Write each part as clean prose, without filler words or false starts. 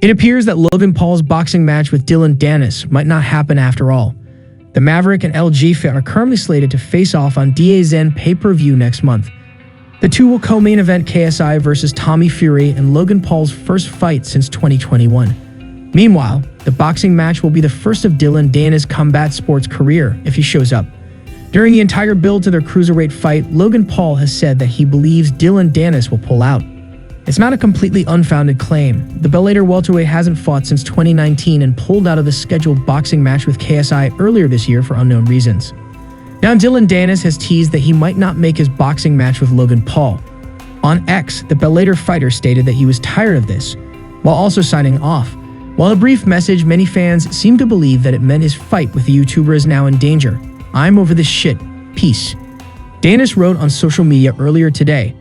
It appears that Logan Paul's boxing match with Dillon Danis might not happen after all. The Maverick and LG Fit are currently slated to face off on DAZN pay-per-view next month. The two will co-main event KSI versus Tommy Fury and Logan Paul's first fight since 2021. Meanwhile, the boxing match will be the first of Dillon Danis' combat sports career if he shows up. During the entire build to their cruiserweight fight, Logan Paul has said that he believes Dillon Danis will pull out. It's not a completely unfounded claim. The Bellator welterweight hasn't fought since 2019 and pulled out of the scheduled boxing match with KSI earlier this year for unknown reasons. Now, Dillon Danis has teased that he might not make his boxing match with Logan Paul. On X, the Bellator fighter stated that he was tired of this, while also signing off. While a brief message, many fans seem to believe that it meant his fight with the YouTuber is now in danger. "I'm over this shit. Peace." Danis wrote on social media earlier today.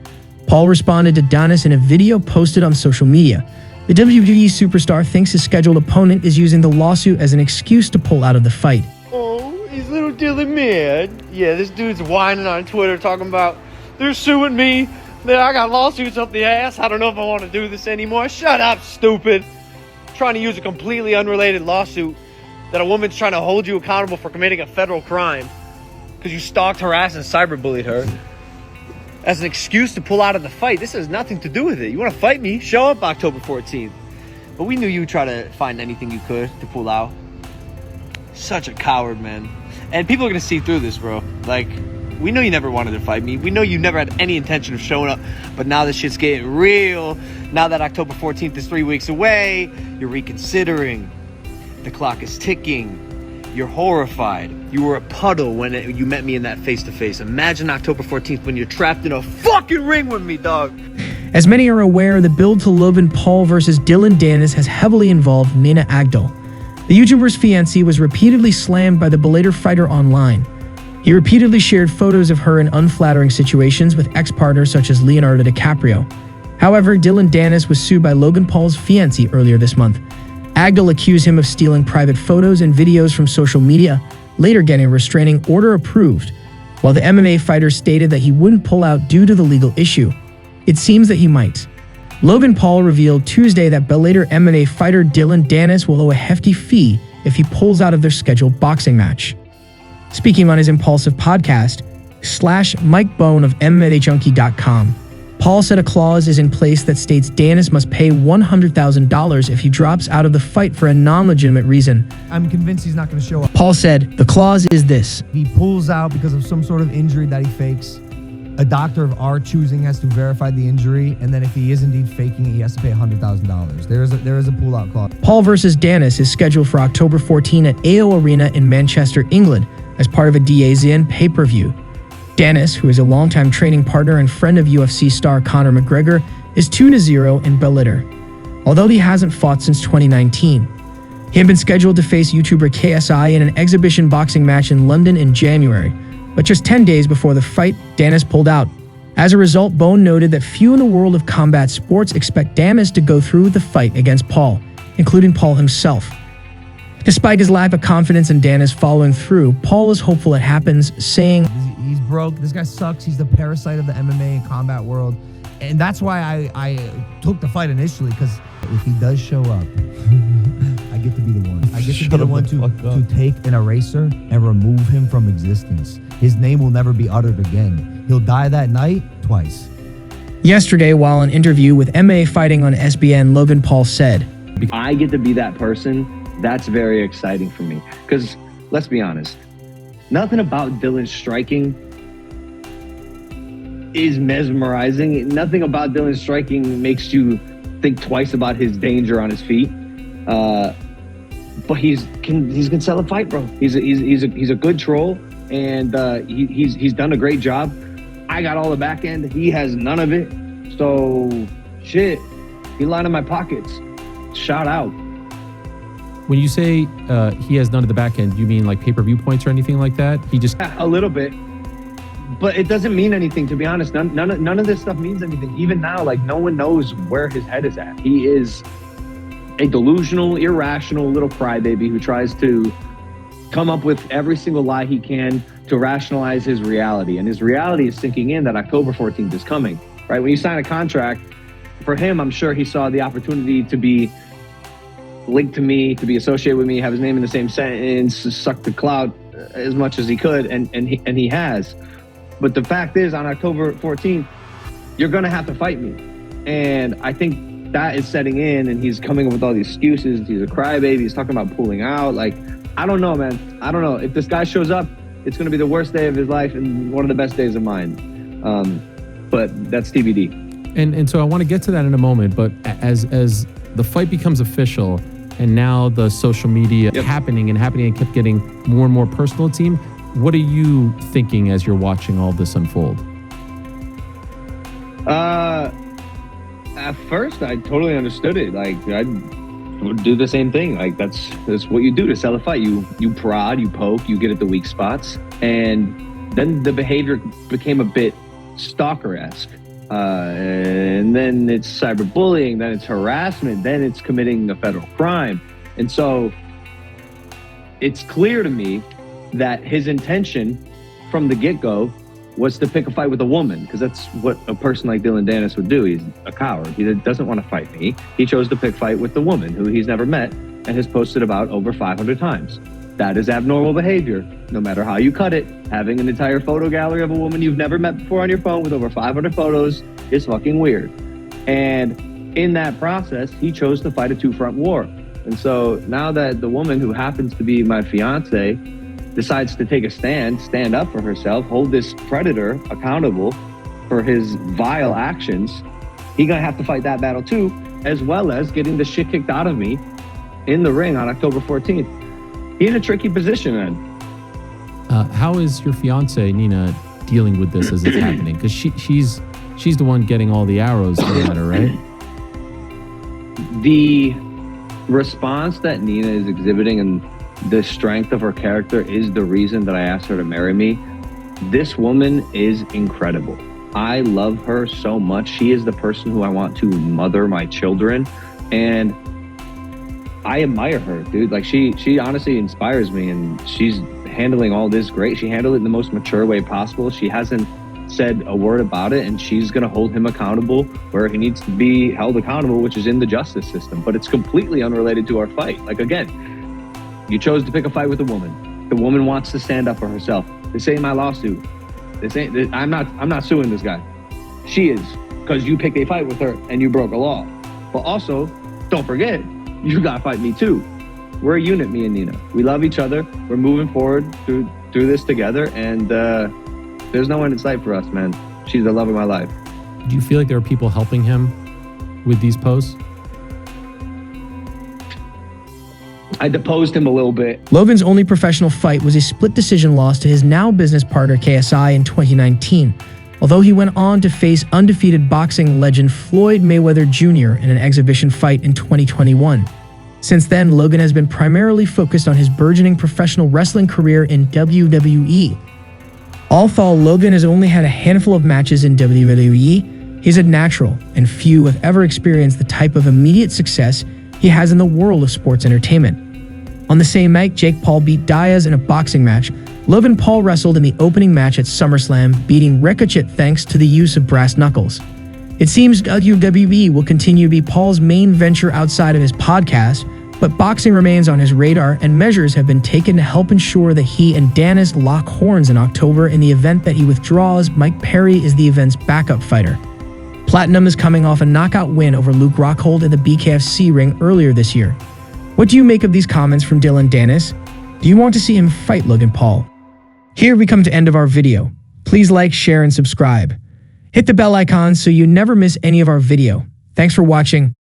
Paul responded to Danis in a video posted on social media. The WWE superstar thinks his scheduled opponent is using the lawsuit as an excuse to pull out of the fight. Oh, he's little Dillon mad. Yeah, this dude's whining on Twitter talking about, they're suing me. I got lawsuits up the ass. I don't know if I want to do this anymore. Shut up, stupid. Trying to use a completely unrelated lawsuit that a woman's trying to hold you accountable for committing a federal crime because you stalked, harassed, and cyberbullied her as an excuse to pull out of the fight. This has nothing to do with it. You want to fight me? Show up October 14th. But we knew you would try to find anything you could to pull out. Such a coward, man. And people are going to see through this, bro. Like, we know you never wanted to fight me. We know you never had any intention of showing up. But now this shit's getting real. Now that October 14th is 3 weeks away, you're reconsidering. The clock is ticking. You're horrified. You were a puddle when you met me in that face-to-face. Imagine October 14th when you're trapped in a fucking ring with me, dog. As many are aware, the build to Logan Paul versus Dillon Danis has heavily involved Nina Agdal. The YouTuber's fiancé was repeatedly slammed by the Bellator fighter online. He repeatedly shared photos of her in unflattering situations with ex-partners such as Leonardo DiCaprio. However, Dillon Danis was sued by Logan Paul's fiancé earlier this month. Agdal accused him of stealing private photos and videos from social media, later getting a restraining order approved, while the MMA fighter stated that he wouldn't pull out due to the legal issue. It seems that he might. Logan Paul revealed Tuesday that Bellator MMA fighter Dillon Danis will owe a hefty fee if he pulls out of their scheduled boxing match. Speaking on his impulsive podcast, Mike Bone of MMAJunkie.com, Paul said a clause is in place that states Danis must pay $100,000 if he drops out of the fight for a non-legitimate reason. I'm convinced he's not going to show up. Paul said, the clause is this. He pulls out because of some sort of injury that he fakes. A doctor of our choosing has to verify the injury, and then if he is indeed faking it, he has to pay $100,000. There is a pull-out clause. Paul versus Danis is scheduled for October 14 at AO Arena in Manchester, England, as part of a DAZN pay-per-view. Danis, who is a longtime training partner and friend of UFC star Conor McGregor, is 2-0 in Bellator, although he hasn't fought since 2019. He had been scheduled to face YouTuber KSI in an exhibition boxing match in London in January, but just 10 days before the fight, Danis pulled out. As a result, Bone noted that few in the world of combat sports expect Danis to go through with the fight against Paul, including Paul himself. Despite his lack of confidence in Danis following through, Paul is hopeful it happens, saying, He's broke. This guy sucks. He's the parasite of the MMA and combat world. And that's why I took the fight initially, because if he does show up, I get to be the one. I get to be the one to take an eraser and remove him from existence. His name will never be uttered again. He'll die that night twice. Yesterday, while on an interview with MMA Fighting on SBN, Logan Paul said, I get to be that person. That's very exciting for me. Because let's be honest, nothing about Dillon's striking is mesmerizing. Nothing about Dillon's striking makes you think twice about his danger on his feet. But he's gonna sell a fight, bro. He's a good troll, and he's done a great job. I got all the back end. He has none of it. So shit, he lining my pockets. Shout out. When you say he has none of the back end, you mean like pay-per-view points or anything like that? He just a little bit, but it doesn't mean anything, to be honest. None of this stuff means anything. Even now, like, no one knows where his head is at. He is a delusional, irrational little crybaby who tries to come up with every single lie he can to rationalize his reality. And his reality is sinking in that October 14th is coming, right? When you sign a contract, for him, I'm sure he saw the opportunity to be linked to me, to be associated with me, have his name in the same sentence, suck the clout as much as he could, and he has. But the fact is, on October 14th, you're gonna have to fight me. And I think that is setting in, and he's coming up with all these excuses. He's a crybaby. He's talking about pulling out. Like, I don't know, man. I don't know. If this guy shows up, it's gonna be the worst day of his life and one of the best days of mine. But that's TBD. And so I want to get to that in a moment, but as the fight becomes official and now the social media happening and kept getting more and more personal, team, what are you thinking as you're watching all this unfold? At first, I totally understood it. Like, I would do the same thing. Like, that's what you do to sell a fight. You prod, you poke, you get at the weak spots, and then the behavior became a bit stalker-esque. And then it's cyberbullying, then it's harassment, then it's committing a federal crime. And so it's clear to me that his intention from the get-go was to pick a fight with a woman, because that's what a person like Dillon Danis would do. He's a coward. He doesn't want to fight me. He chose to pick fight with the woman who he's never met and has posted about over 500 times. That is abnormal behavior, no matter how you cut it. Having an entire photo gallery of a woman you've never met before on your phone with over 500 photos is fucking weird. And in that process, he chose to fight a two-front war. And so now that the woman who happens to be my fiance decides to take a stand up for herself, hold this predator accountable for his vile actions, he's gonna have to fight that battle too, as well as getting the shit kicked out of me in the ring on October 14th. He's in a tricky position, man. How is your fiance Nina dealing with this as it's happening? Because she's the one getting all the arrows thrown at her, right? The response that Nina is exhibiting and the strength of her character is the reason that I asked her to marry me. This woman is incredible. I love her so much. She is the person who I want to mother my children, and I admire her, dude. Like, she honestly inspires me, and she's handling all this great. She handled it in the most mature way possible. She hasn't said a word about it, and she's gonna hold him accountable where he needs to be held accountable, which is in the justice system. But it's completely unrelated to our fight. Like, again, you chose to pick a fight with a woman. The woman wants to stand up for herself. This ain't my lawsuit. I'm not suing this guy. She is, because you picked a fight with her and you broke a law. But also, don't forget, you gotta fight me too. We're a unit, me and Nina. We love each other. We're moving forward through this together, and there's no end in sight for us, man. She's the love of my life. Do you feel like there are people helping him with these posts? I deposed him a little bit. Logan's only professional fight was a split decision loss to his now business partner KSI in 2019, although he went on to face undefeated boxing legend Floyd Mayweather Jr. in an exhibition fight in 2021. Since then, Logan has been primarily focused on his burgeoning professional wrestling career in WWE. Although Logan has only had a handful of matches in WWE, he's a natural, and few have ever experienced the type of immediate success he has in the world of sports entertainment. On the same night Jake Paul beat Diaz in a boxing match, Logan Paul wrestled in the opening match at SummerSlam, beating Ricochet thanks to the use of brass knuckles. It seems WWE will continue to be Paul's main venture outside of his podcast, but boxing remains on his radar, and measures have been taken to help ensure that he and Danis lock horns in October. In the event that he withdraws, Mike Perry is the event's backup fighter. Platinum is coming off a knockout win over Luke Rockhold in the BKFC ring earlier this year. What do you make of these comments from Dillon Danis? Do you want to see him fight Logan Paul? Here we come to end of our video. Please like, share, and subscribe. Hit the bell icon so you never miss any of our video. Thanks for watching.